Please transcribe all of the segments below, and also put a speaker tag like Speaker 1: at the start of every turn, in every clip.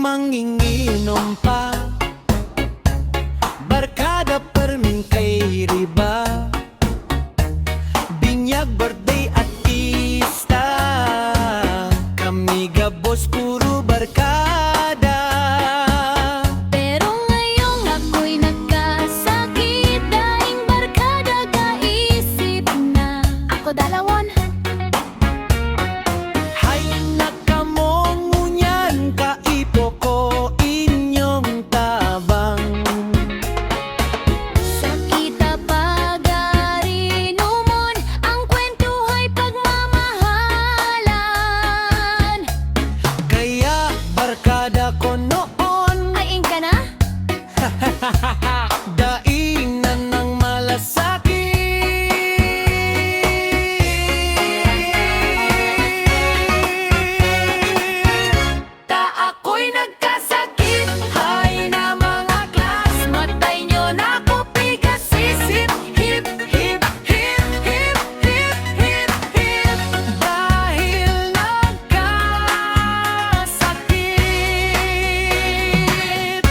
Speaker 1: manginginom pa. Barkada permin kay riba, binyag, birthday at pista. Kami gabos puro barkada.
Speaker 2: Pero ngayong ako'y nagkasakit, daing barkada kaisip na ako dalawon.
Speaker 1: Hay nakamong ngunyan, kaipo ko inyong tabang.
Speaker 2: Sa kita pagarinomon, ang kwento ay pagmamahalan.
Speaker 1: Kaya barkada ko noon,
Speaker 2: Ay ingka na?
Speaker 1: dainan ng malasakit. Ta ako'y nagkasakit, hay na mga klas, matay nyo na ko pigasis. Hip, hip, hip, hip, hip, hip, hip, hip. Dahil nagkasakit.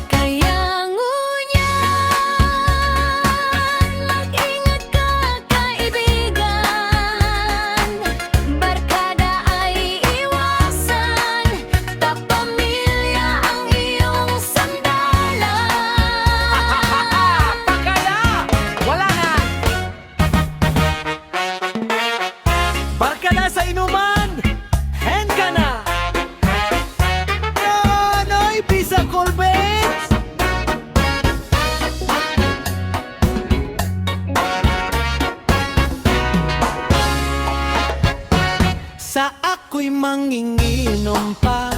Speaker 2: Kaya ngunyan, mag-ingat ka kaibigan. Barkada ay iwasan, kapamilya ang iyong sandalan.
Speaker 1: Pakala! Wala na! Barkada sa inuman! Hen ka na! Ano'y pisa Colbets! Sa ako'y manginginom pa,